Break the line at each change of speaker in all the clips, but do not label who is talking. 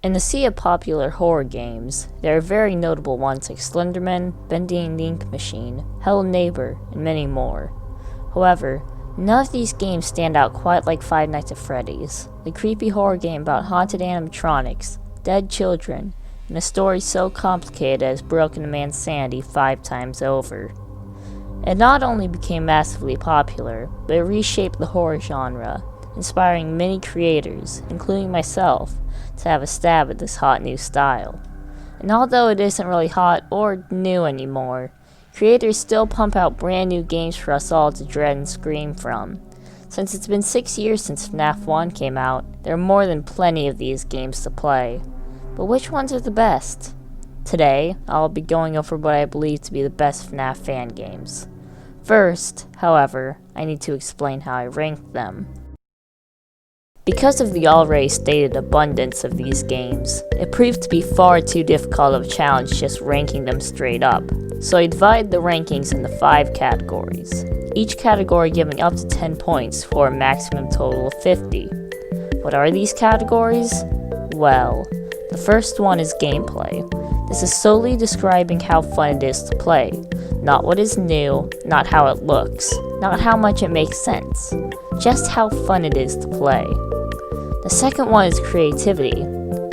In the sea of popular horror games, there are very notable ones like Slenderman, Bending the Ink Machine, Hello Neighbor, and many more. However, none of these games stand out quite like Five Nights at Freddy's, the creepy horror game about haunted animatronics, dead children, and a story so complicated it has broken a man's sanity 5 times over. It not only became massively popular, but it reshaped the horror genre, inspiring many creators, including myself, to have a stab at this hot new style. And although it isn't really hot or new anymore, creators still pump out brand new games for us all to dread and scream from. Since it's been 6 years since FNaF 1 came out, there are more than plenty of these games to play. But which ones are the best? Today, I'll be going over what I believe to be the best FNaF fan games. First, however, I need to explain how I ranked them. Because of the already stated abundance of these games, it proved to be far too difficult of a challenge just ranking them straight up, so I divided the rankings into 5 categories, each category giving up to 10 points for a maximum total of 50. What are these categories? Well, the first one is gameplay. This is solely describing how fun it is to play, not what is new, not how it looks, not how much it makes sense, just how fun it is to play. The second one is creativity.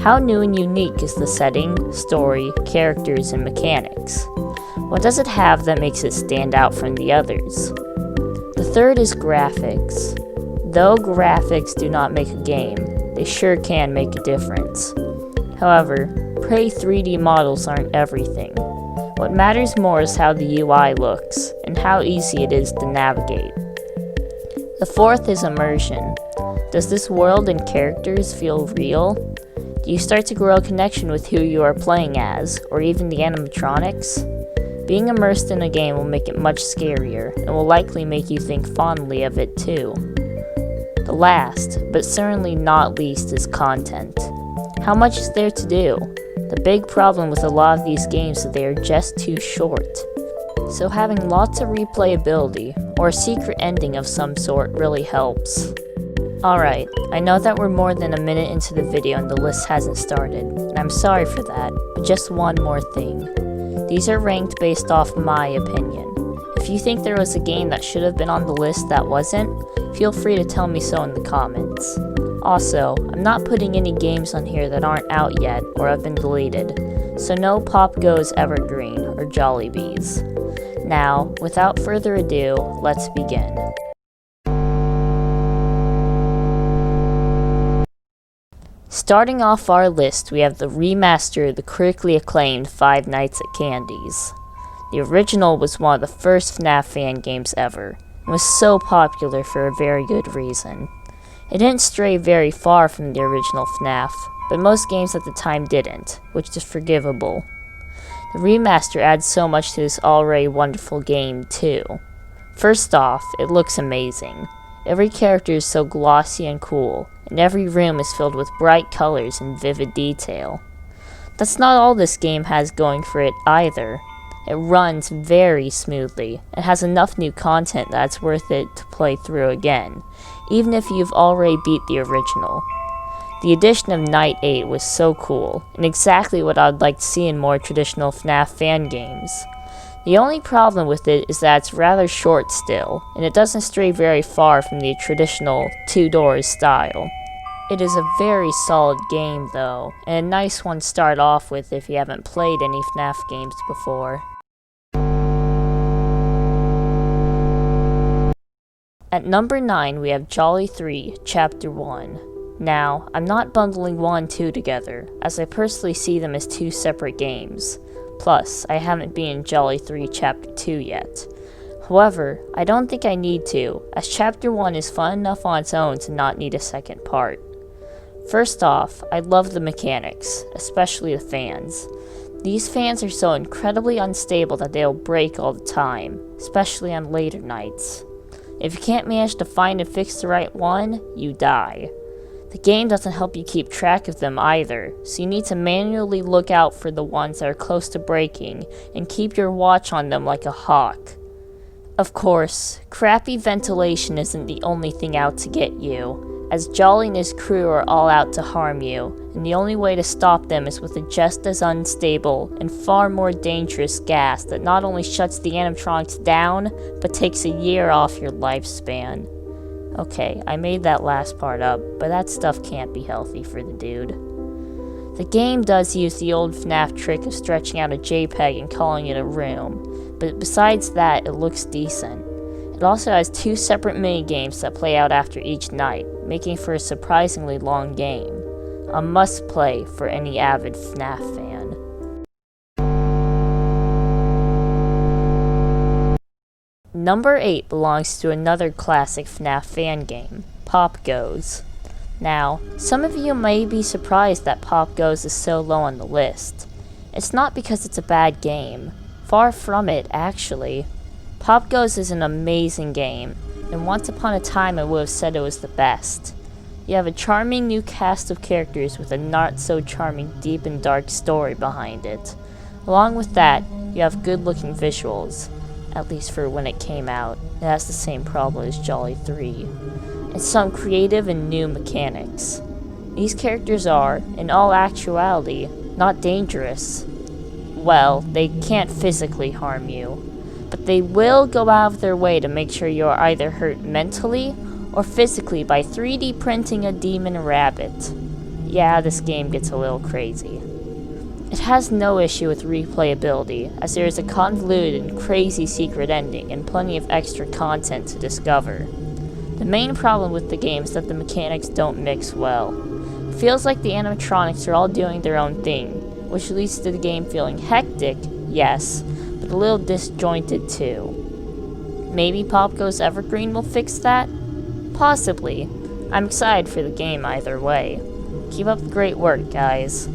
How new and unique is the setting, story, characters, and mechanics? What does it have that makes it stand out from the others? The third is graphics. Though graphics do not make a game, they sure can make a difference. However, Prey 3D models aren't everything. What matters more is how the UI looks, and how easy it is to navigate. The fourth is immersion. Does this world and characters feel real? Do you start to grow a connection with who you are playing as, or even the animatronics? Being immersed in a game will make it much scarier, and will likely make you think fondly of it too. The last, but certainly not least, is content. How much is there to do? The big problem with a lot of these games is that they are just too short. So having lots of replayability, or a secret ending of some sort, really helps. Alright, I know that we're more than a minute into the video and the list hasn't started, and I'm sorry for that, but just one more thing. These are ranked based off my opinion. If you think there was a game that should have been on the list that wasn't, feel free to tell me so in the comments. Also, I'm not putting any games on here that aren't out yet or have been deleted, so no Pop Goes Evergreen or Jollibees. Now, without further ado, let's begin. Starting off our list, we have the remaster of the critically acclaimed Five Nights at Candy's. The original was one of the first FNaF fan games ever, and was so popular for a very good reason. It didn't stray very far from the original FNaF, but most games at the time didn't, which is forgivable. The remaster adds so much to this already wonderful game, too. First off, it looks amazing. Every character is so glossy and cool, and every room is filled with bright colors and vivid detail. That's not all this game has going for it either. It runs very smoothly, and has enough new content that's worth it to play through again, even if you've already beat the original. The addition of Night 8 was so cool, and exactly what I'd like to see in more traditional FNaF fan games. The only problem with it is that it's rather short still, and it doesn't stray very far from the traditional 2 doors style. It is a very solid game though, and a nice one to start off with if you haven't played any FNaF games before. At number 9 we have Jolly 3 Chapter 1. Now, I'm not bundling 1 and 2 together, as I personally see them as 2 separate games. Plus, I haven't been in Jolly 3 Chapter 2 yet. However, I don't think I need to, as Chapter 1 is fun enough on its own to not need a second part. First off, I love the mechanics, especially the fans. These fans are so incredibly unstable that they'll break all the time, especially on later nights. If you can't manage to find and fix the right one, you die. The game doesn't help you keep track of them either, so you need to manually look out for the ones that are close to breaking, and keep your watch on them like a hawk. Of course, crappy ventilation isn't the only thing out to get you, as Jolly and his crew are all out to harm you, and the only way to stop them is with a just as unstable and far more dangerous gas that not only shuts the animatronics down, but takes a year off your lifespan. Okay, I made that last part up, but that stuff can't be healthy for the dude. The game does use the old FNaF trick of stretching out a JPEG and calling it a room, but besides that, it looks decent. It also has 2 separate minigames that play out after each night, making for a surprisingly long game. A must-play for any avid FNaF fan. Number 8 belongs to another classic FNaF fan game, Pop Goes. Now, some of you may be surprised that Pop Goes is so low on the list. It's not because it's a bad game. Far from it, actually. Pop Goes is an amazing game, and once upon a time I would have said it was the best. You have a charming new cast of characters with a not so charming deep and dark story behind it. Along with that, you have good looking visuals, at least for when it came out. It has the same problem as Jolly 3, and some creative and new mechanics. These characters are, in all actuality, not dangerous. Well, they can't physically harm you, but they will go out of their way to make sure you are either hurt mentally or physically by 3D printing a demon rabbit. Yeah, this game gets a little crazy. It has no issue with replayability, as there is a convoluted and crazy secret ending and plenty of extra content to discover. The main problem with the game is that the mechanics don't mix well. It feels like the animatronics are all doing their own thing, which leads to the game feeling hectic, yes, but a little disjointed too. Maybe Pop Goes Evergreen will fix that? Possibly. I'm excited for the game either way. Keep up the great work, guys.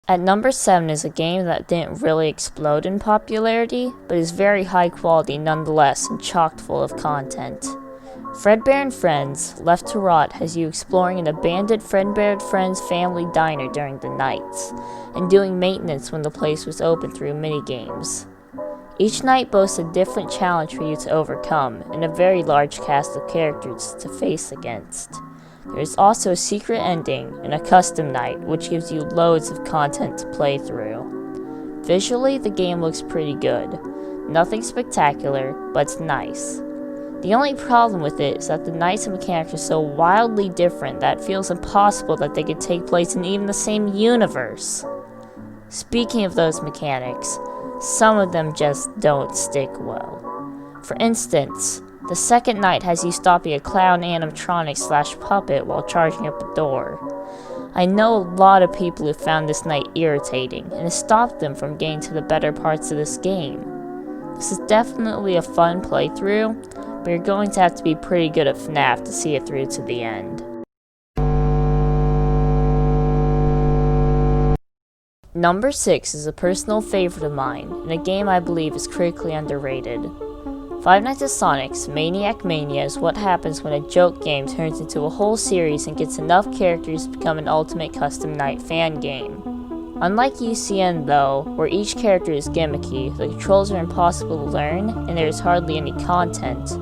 At number 7 is a game that didn't really explode in popularity, but is very high quality nonetheless and chock full of content. Fredbear and Friends, Left to Rot has you exploring an abandoned Fredbear and Friends family diner during the nights, and doing maintenance when the place was open through minigames. Each night boasts a different challenge for you to overcome, and a very large cast of characters to face against. There is also a secret ending and a custom night, which gives you loads of content to play through. Visually, the game looks pretty good. Nothing spectacular, but it's nice. The only problem with it is that the nights and mechanics are so wildly different that it feels impossible that they could take place in even the same universe. Speaking of those mechanics, some of them just don't stick well. For instance, the second night has you stopping a clown animatronic / puppet while charging up a door. I know a lot of people who found this night irritating, and it stopped them from getting to the better parts of this game. This is definitely a fun playthrough, but you're going to have to be pretty good at FNaF to see it through to the end. Number 6 is a personal favorite of mine, and a game I believe is critically underrated. Five Nights at Sonic's Maniac Mania is what happens when a joke game turns into a whole series and gets enough characters to become an ultimate custom night fan game. Unlike UCN though, where each character is gimmicky, the controls are impossible to learn, and there is hardly any content,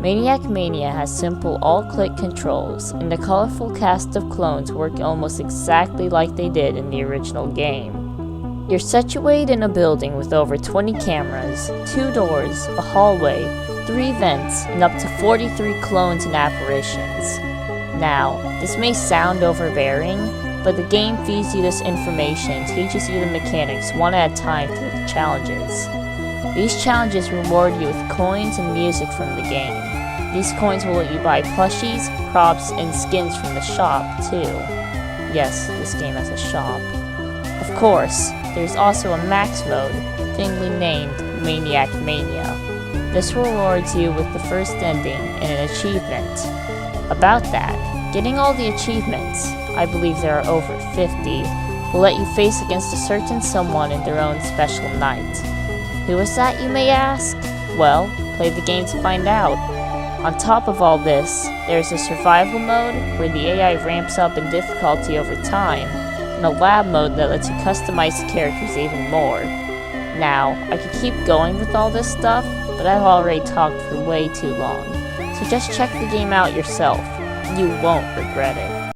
Maniac Mania has simple all-click controls, and the colorful cast of clones work almost exactly like they did in the original game. You're situated in a building with over 20 cameras, 2 doors, a hallway, 3 vents, and up to 43 clones and apparitions. Now, this may sound overbearing, but the game feeds you this information and teaches you the mechanics one at a time through the challenges. These challenges reward you with coins and music from the game. These coins will let you buy plushies, props, and skins from the shop, too. Yes, this game has a shop. Of course, there's also a max mode, thinly named Maniac Mania. This rewards you with the first ending and an achievement. About that, getting all the achievements, I believe there are over 50, will let you face against a certain someone in their own special night. Who is that, you may ask? Well, play the game to find out. On top of all this, there's a survival mode where the AI ramps up in difficulty over time, and a lab mode that lets you customize the characters even more. Now, I could keep going with all this stuff, but I've already talked for way too long, so just check the game out yourself. You won't regret it.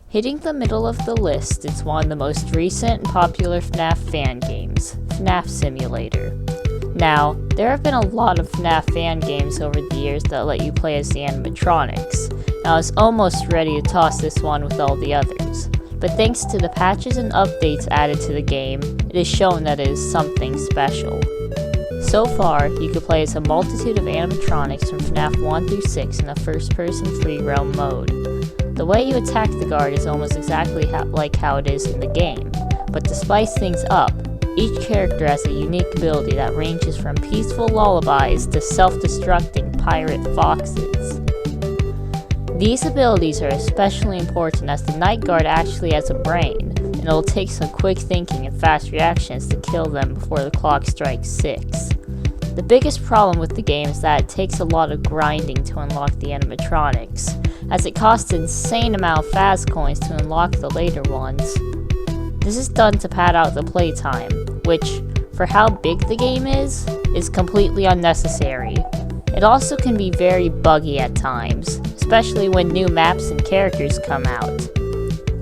Hitting the middle of the list is one of the most recent and popular FNaF fan games, FNaF Simulator. Now, there have been a lot of FNaF fan games over the years that let you play as the animatronics, and I was almost ready to toss this one with all the others, but thanks to the patches and updates added to the game, it is shown that it is something special. So far, you can play as a multitude of animatronics from FNaF 1 through 6 in a first-person free roam mode. The way you attack the guard is almost exactly like how it is in the game, but to spice things up, each character has a unique ability that ranges from peaceful lullabies to self-destructing pirate foxes. These abilities are especially important as the night guard actually has a brain, and it will take some quick thinking and fast reactions to kill them before the clock strikes 6. The biggest problem with the game is that it takes a lot of grinding to unlock the animatronics, as it costs an insane amount of fast coins to unlock the later ones. This is done to pad out the playtime, which, for how big the game is completely unnecessary. It also can be very buggy at times, especially when new maps and characters come out.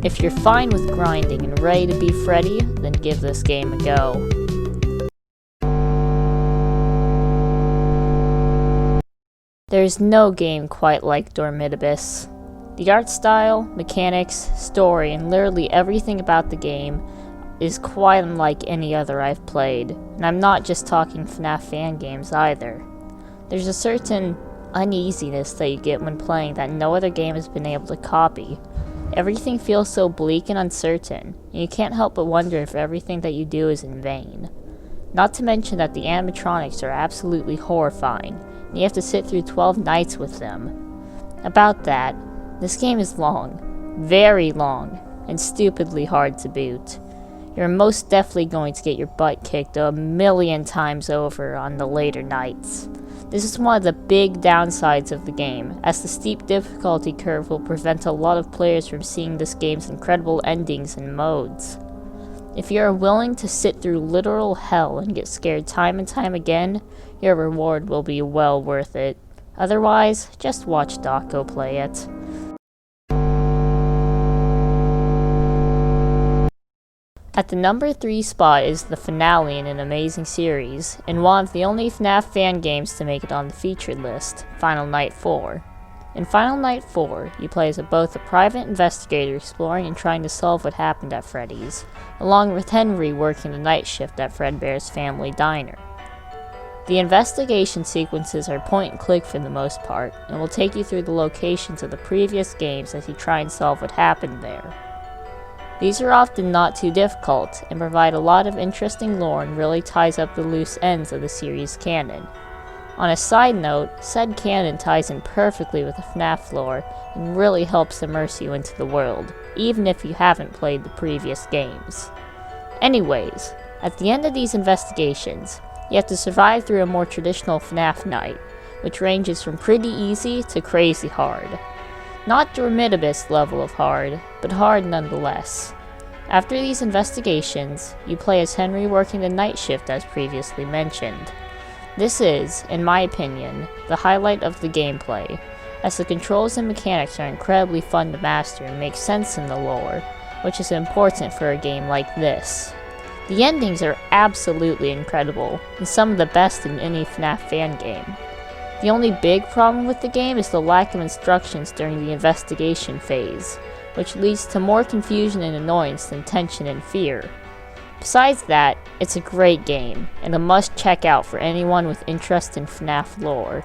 If you're fine with grinding and ready to be Freddy, then give this game a go. There's no game quite like Dormitous. The art style, mechanics, story, and literally everything about the game is quite unlike any other I've played, and I'm not just talking FNaF fan games either. There's a certain uneasiness that you get when playing that no other game has been able to copy. Everything feels so bleak and uncertain, and you can't help but wonder if everything that you do is in vain. Not to mention that the animatronics are absolutely horrifying, and you have to sit through 12 nights with them. About that, this game is long, very long, and stupidly hard to boot. You're most definitely going to get your butt kicked a million times over on the later nights. This is one of the big downsides of the game, as the steep difficulty curve will prevent a lot of players from seeing this game's incredible endings and modes. If you are willing to sit through literal hell and get scared time and time again, your reward will be well worth it. Otherwise, just watch Dako play it. At the number 3 spot is the finale in an amazing series, and one of the only FNaF fan games to make it on the featured list, Final Night 4. In Final Night 4, you play as both a private investigator exploring and trying to solve what happened at Freddy's, along with Henry working the night shift at Fredbear's family diner. The investigation sequences are point and click for the most part, and will take you through the locations of the previous games as you try and solve what happened there. These are often not too difficult, and provide a lot of interesting lore and really ties up the loose ends of the series canon. On a side note, said canon ties in perfectly with the FNaF lore, and really helps immerse you into the world, even if you haven't played the previous games. Anyways, at the end of these investigations, you have to survive through a more traditional FNaF night, which ranges from pretty easy to crazy hard. Not Dormitous level of hard, but hard nonetheless. After these investigations, you play as Henry working the night shift as previously mentioned. This is, in my opinion, the highlight of the gameplay, as the controls and mechanics are incredibly fun to master and make sense in the lore, which is important for a game like this. The endings are absolutely incredible, and some of the best in any FNaF fan game. The only big problem with the game is the lack of instructions during the investigation phase, which leads to more confusion and annoyance than tension and fear. Besides that, it's a great game, and a must check out for anyone with interest in FNaF lore.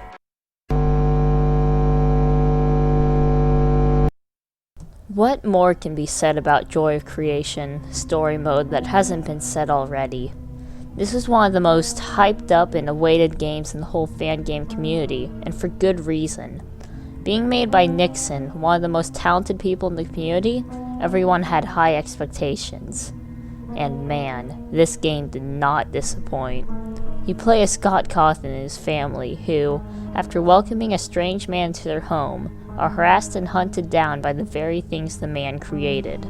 What more can be said about Joy of Creation story mode that hasn't been said already? This is one of the most hyped up and awaited games in the whole fan game community, and for good reason. Being made by Nixon, one of the most talented people in the community, everyone had high expectations. And man, this game did not disappoint. You play as Scott Cawthon and his family, who, after welcoming a strange man to their home, are harassed and hunted down by the very things the man created.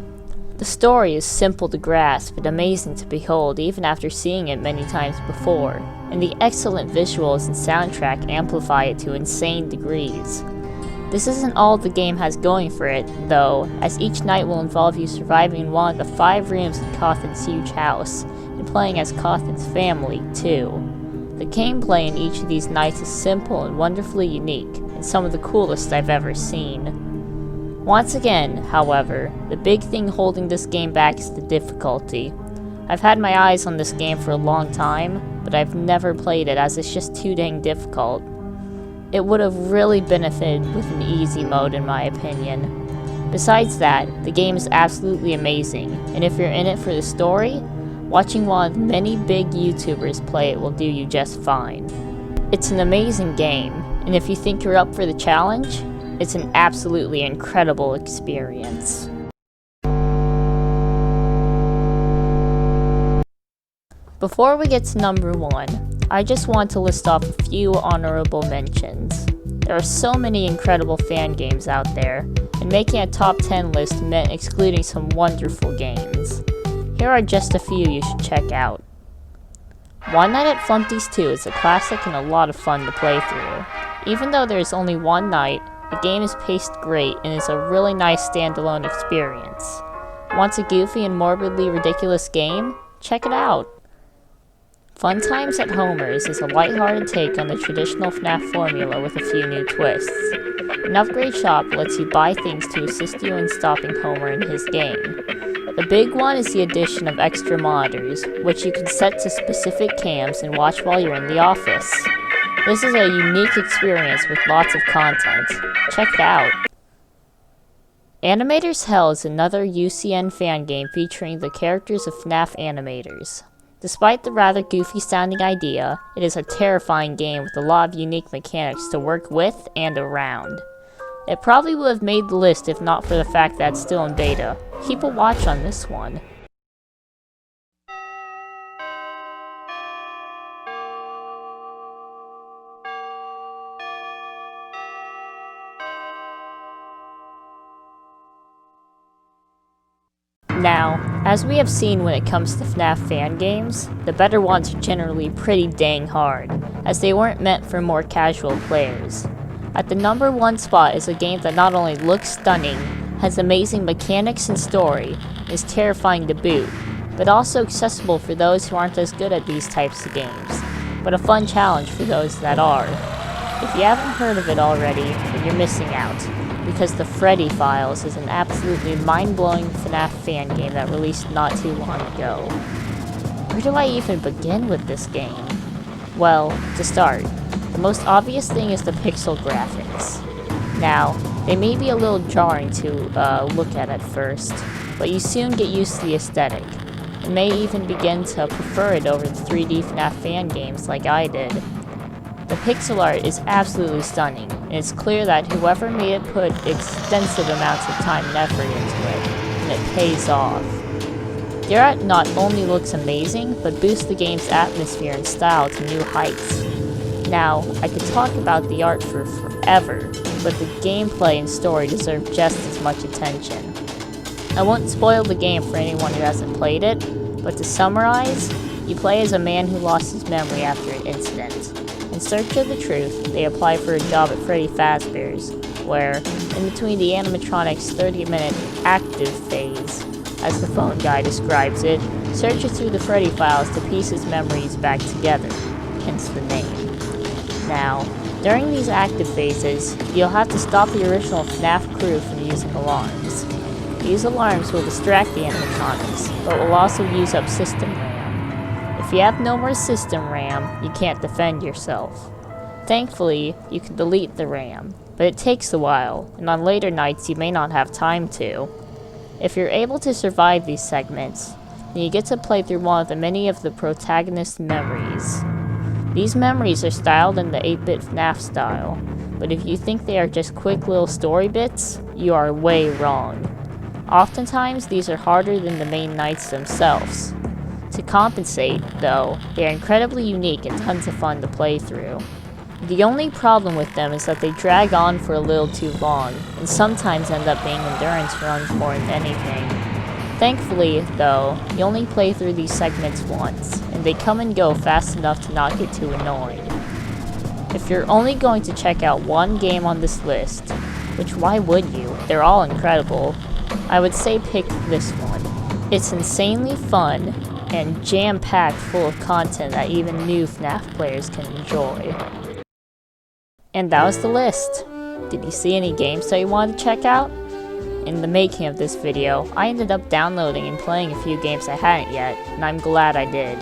The story is simple to grasp but amazing to behold even after seeing it many times before, and the excellent visuals and soundtrack amplify it to insane degrees. This isn't all the game has going for it, though, as each night will involve you surviving in one of the 5 rooms in Cawthon's huge house, and playing as Cawthon's family, too. The gameplay in each of these nights is simple and wonderfully unique, and some of the coolest I've ever seen. Once again, however, the big thing holding this game back is the difficulty. I've had my eyes on this game for a long time, but I've never played it as it's just too dang difficult. It would have really benefited with an easy mode in my opinion. Besides that, the game is absolutely amazing, and if you're in it for the story, watching one of the many big YouTubers play it will do you just fine. It's an amazing game, and if you think you're up for the challenge, it's an absolutely incredible experience. Before we get to number 1, I just want to list off a few honorable mentions. There are so many incredible fan games out there, and making a top 10 list meant excluding some wonderful games. Here are just a few you should check out. One Night at Flumpty's 2 is a classic and a lot of fun to play through. Even though there is only one night, the game is paced great and is a really nice standalone experience. Want a goofy and morbidly ridiculous game? Check it out! Fun Times at Homer's is a lighthearted take on the traditional FNaF formula with a few new twists. An upgrade shop lets you buy things to assist you in stopping Homer in his game. The big one is the addition of extra monitors, which you can set to specific cams and watch while you're in the office. This is a unique experience with lots of content. Check it out. Animator's Hell is another UCN fan game featuring the characters of FNaF animators. Despite the rather goofy sounding idea, it is a terrifying game with a lot of unique mechanics to work with and around. It probably would have made the list if not for the fact that it's still in beta. Keep a watch on this one. Now, as we have seen when it comes to FNaF fan games, the better ones are generally pretty dang hard, as they weren't meant for more casual players. At the number 1 spot is a game that not only looks stunning, has amazing mechanics and story, is terrifying to boot, but also accessible for those who aren't as good at these types of games, but a fun challenge for those that are. If you haven't heard of it already, then you're missing out, because the Freddy Files is an absolutely mind-blowing FNaF fan game that released not too long ago. Where do I even begin with this game? Well, to start, the most obvious thing is the pixel graphics. Now, they may be a little jarring to look at first, but you soon get used to the aesthetic, and may even begin to prefer it over the 3D FNaF fan games like I did. The pixel art is absolutely stunning, and it's clear that whoever made it put extensive amounts of time and effort into it, and it pays off. The art not only looks amazing, but boosts the game's atmosphere and style to new heights. Now, I could talk about the art for forever, but the gameplay and story deserve just as much attention. I won't spoil the game for anyone who hasn't played it, but to summarize, you play as a man who lost his memory after an incident. In search of the truth, they apply for a job at Freddy Fazbear's, where, in between the animatronic's 30-minute active phase, as the phone guy describes it, searches through the Freddy files to piece his memories back together, hence the name. Now, during these active phases, you'll have to stop the original FNaF crew from using alarms. These alarms will distract the animatronics, but will also use up system RAM. If you have no more system RAM, you can't defend yourself. Thankfully, you can delete the RAM, but it takes a while, and on later nights you may not have time to. If you're able to survive these segments, then you get to play through one of the many of the protagonist's memories. These memories are styled in the 8-bit FNaF style, but if you think they are just quick little story bits, you are way wrong. Oftentimes, these are harder than the main nights themselves. To compensate, though, they are incredibly unique and tons of fun to play through. The only problem with them is that they drag on for a little too long, and sometimes end up being endurance runs more than anything. Thankfully, though, you only play through these segments once, and they come and go fast enough to not get too annoying. If you're only going to check out one game on this list, which why would you? They're all incredible. I would say pick this one. It's insanely fun and jam-packed full of content that even new FNaF players can enjoy. And that was the list. Did you see any games that you wanted to check out? In the making of this video, I ended up downloading and playing a few games I hadn't yet, and I'm glad I did.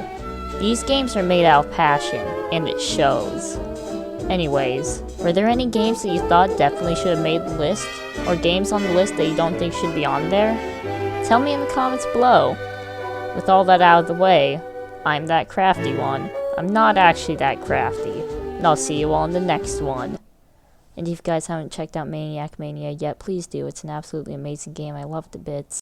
These games are made out of passion, and it shows. Anyways, were there any games that you thought definitely should have made the list? Or games on the list that you don't think should be on there? Tell me in the comments below. With all that out of the way, I'm that crafty one. I'm not actually that crafty. And I'll see you all in the next one. And if you guys haven't checked out Maniac Mania yet, please do. It's an absolutely amazing game. I love it to bits.